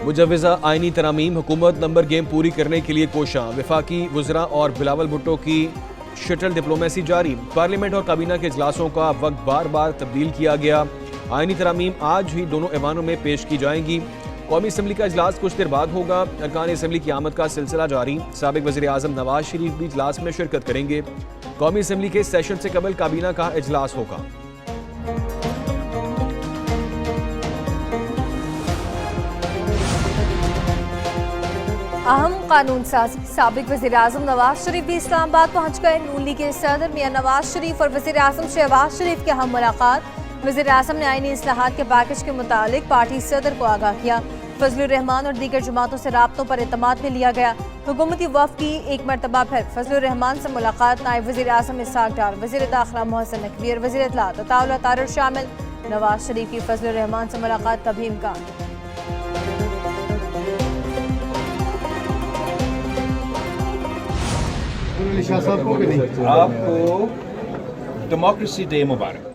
मुजव्वज़ा आइनी तरामीम हुकूमत number game पूरी करने के लिए कोशां। वफाकी वज़रा और बिलावल भुट्टो की शटल डिप्लोमेसी जारी। पार्लियामेंट और काबीना के इजलासों का वक्त बार बार तब्दील किया गया। आइनी तरामीम आज ही दोनों ऐवानों में पेश की जाएंगी। कौमी असम्बली का इजलास कुछ देर बाद होगा। अरकान असम्बली की आमद का सिलसिला जारी। साबिक वज़ीर आज़म नवाज शरीफ भी इजलास में शिरकत करेंगे। कौमी असम्बली के सेशन से कबल काबीना का इजलास होगा। अहम कानून साजी। साबिक वज़ीर आज़म नवाज शरीफ भी इस्लामाबाद पहुँच गए। नून लीग के सदर मियां नवाज शरीफ और वज़ीर आज़म शहबाज शरीफ की अहम मुलाकात। वज़ीर आज़म ने आईनी इस्लाहात के पैकेज के मुतालिक पार्टी सदर को आगाह किया। फजलुर रहमान और दीगर जमातों से राब्तों पर एतमाद में लिया गया। हुकूमती वफ़द की एक मरतबा फिर फजलुर रहमान से मुलाकात। नायब वज़ीर आज़म इसहाक डार, वज़ीर दाखिला मोहसिन नकवी और वज़ीर इत्तलात अताउल्लाह तारड़ शामिल। नवाज शरीफ की फजलुर रहमान से मुलाकात का भी इम्कान। आपको डेमोक्रेसी डे मुबारक।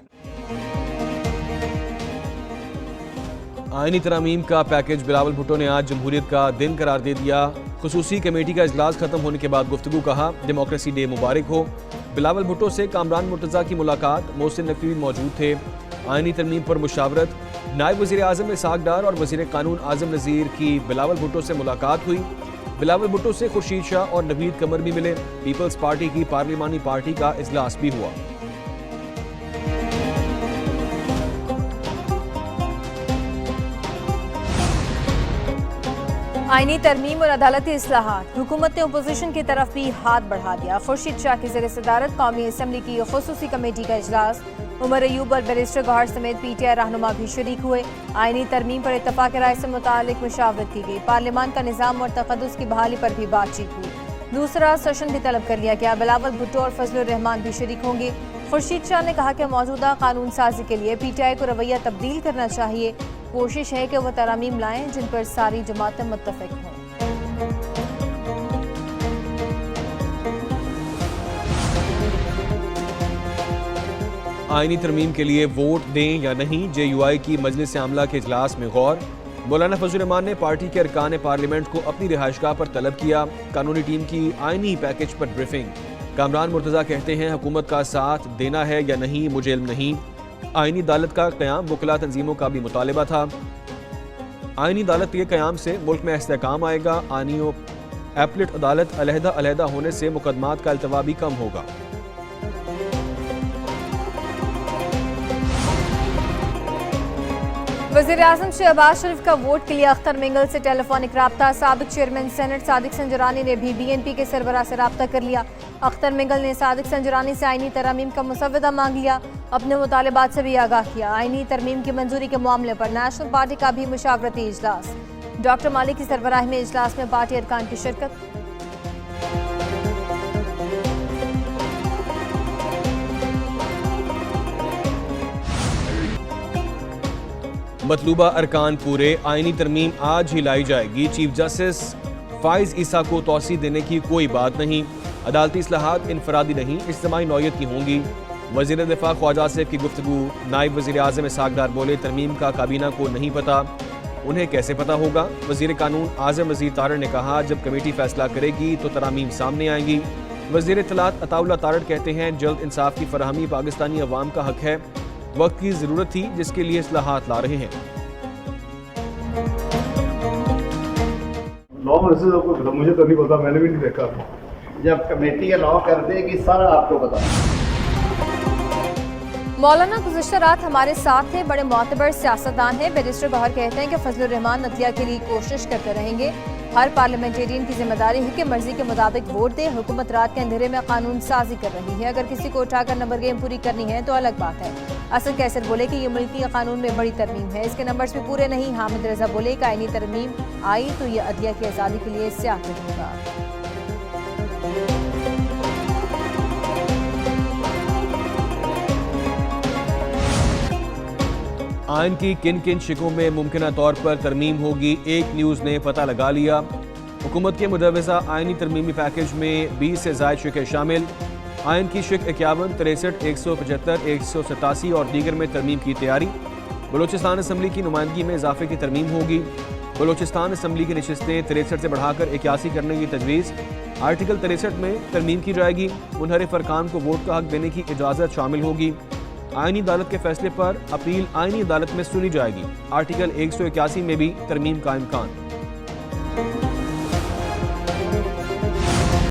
आइनी तरामीम का पैकेज। बिलावल भुट्टो ने आज जमहूरियत का दिन करार दे दिया। खुसूसी कमेटी का इजलास खत्म होने के बाद गुफ्तगू। कहा डेमोक्रेसी डे मुबारक हो। बिलावल भुट्टो से कामरान मुर्तज़ा की मुलाकात। मोहसिन नकवी मौजूद थे। आइनी तरमीम पर मुशावरत। नायब वज़ीर आज़म इसहाक डार और वज़ीर कानून आज़म नज़ीर की बिलावल भुट्टो से मुलाकात हुई। बिलावल भुट्टो से खुर्शीद शाह और नवीद कमर भी मिले। पीपल्स पार्टी की पार्लिमानी पार्टी का इजलास भी हुआ। आईनी तरमीम और अदालती इस्लाहात। हुकूमत ने अपोजिशन की तरफ भी हाथ बढ़ा दिया। खुर्शीद शाह की ज़ेर सदारत कौमी असम्बली की खुसूसी कमेटी का इजलास। उमर अयूब और बैरिस्टर गौहर समेत PTI रहनुमा भी शरीक हुए। आईनी तरमीम पर इत्तफाक राय से मुतालिक मुशावरत की गई। पार्लियामान का निज़ाम और तक़द्दुस की बहाली पर भी बातचीत हुई। दूसरा सेशन भी तलब कर लिया गया। बिलावल भुट्टो और फजलुर रहमान भी शरीक होंगे। खुर्शीद शाह ने कहा कि मौजूदा कानून साजी के लिए PTI को रवैया तब्दील करना चाहिए। कोशिश है कि वह तरामीम लाएं जिन पर सारी जमातें मुत्तफिक हों। आइनी तरमीम के लिए वोट दें या नहीं, JUI की मजलिस आमला के इजलास में गौर। मौलाना फजलुर रहमान ने पार्टी के अरकान पार्लियामेंट को अपनी रिहाइशगाह पर तलब किया। कानूनी टीम की आइनी पैकेज पर ब्रीफिंग। कामरान मुर्तज़ा कहते हैं हुकूमत का साथ देना है या नहीं मुझे इल्म नहीं। आइनी अदालत का क़याम वकला तंजीमों का भी मुतालिबा था। आइनी अदालत के क़याम से मुल्क में इस्तेहकाम आएगा। आइनी एपलेट अदालत अलहदा अलहदा होने से मुकदमात का अल्तवा भी कम होगा। वज़ीर आज़म शहबाज शरीफ का वोट के लिए अख्तर मिंगल से टेलीफोनिक राब्ता। साबिक चेयरमैन सेनेट सादिक संजरानी ने भी BNP के सरबराह से राब्ता कर लिया। अख्तर मिंगल ने सादिक संजरानी से आइनी तरमीम का मुसव्वदा मांग लिया। अपने मुतालिबात से भी आगाह किया। आइनी तरमीम की मंजूरी के मामले पर नेशनल पार्टी का भी मुशावरती इजलास। डॉक्टर मालिक की सरबराही में इजलास में पार्टी अरकान की शिरकत। मतलूबा अरकान पूरे। आइनी तरमीम आज ही लाई जाएगी। चीफ जस्टिस फाइज ईसा को तौसी देने की कोई बात नहीं। अदालती इस्लाहात इनफरादी नहीं, इज्तिमाई नौयत की होंगी। वज़ीर दिफा ख्वाजा आसिफ की गुफ्तगू। नायब वज़ीर आज़म इसहाक डार बोले तरमीम का काबीना को नहीं पता। उन्हें कैसे पता होगा। वज़ीर कानून आज़म नज़ीर तारड़ ने कहा जब कमेटी फैसला करेगी तो तरामीम सामने आएंगी। वज़ीर इत्तलात अताउल्लाह तारड़ कहते हैं जल्द इंसाफ की फराहमी पाकिस्तानी अवाम का हक है। वक्त की जरूरत थी जिसके लिए इस्लाहात ला रहे हैं। लॉ आपको मुझे तो नहीं पता, मैंने भी नहीं देखा। जब कमेटी लॉ कर देगी सारा आपको बता। मौलाना गुज़श्ता रात हमारे साथ थे। बड़े मोतबर सियासतदान हैं। बैरिस्टर गौहर कहते हैं कि फजलुर रहमान अदलिया के लिए कोशिश करते रहेंगे। हर पार्लियामेंटेरियन की जिम्मेदारी है कि मर्जी के मुताबिक वोट दे। हुकूमत रात के अंधेरे में कानून साजी कर रही है। अगर किसी को उठाकर नंबर गेम पूरी करनी है तो अलग बात है। असद कैसर बोले कि ये मुल्की कानून में बड़ी तरमीम है, इसके नंबर्स भी पूरे नहीं। हामिद रजा बोले कि आईनी तरमीम आई तो ये अदलिया की आज़ादी के लिए स्याह होगा। आइन की किन किन शिकों में मुमकिन तौर पर तरमीम होगी, एक न्यूज़ ने पता लगा लिया। हुकूमत के मुजव्वज़ा आइनी तरमीमी पैकेज में 20 से ज़ायद शिकें शामिल। आइन की शिक 51, 63, 175, 187 और दीगर में तरमीम की तैयारी। बलोचिस्तान असम्बली की नुमाइंदगी में इजाफे की तरमीम होगी। बलोचिस्तान असम्बली की नशिस्तें 63 से बढ़ाकर 81 करने की तजवीज़। आर्टिकल 63 में तरमीम की जाएगी। मुनहरिफ अरकान को वोट का हक देने की इजाज़त शामिल होगी। आईनी अदालत के फैसले पर अपील आईनी अदालत में सुनी जाएगी। आर्टिकल 181 में भी तरमीम का इम्कान।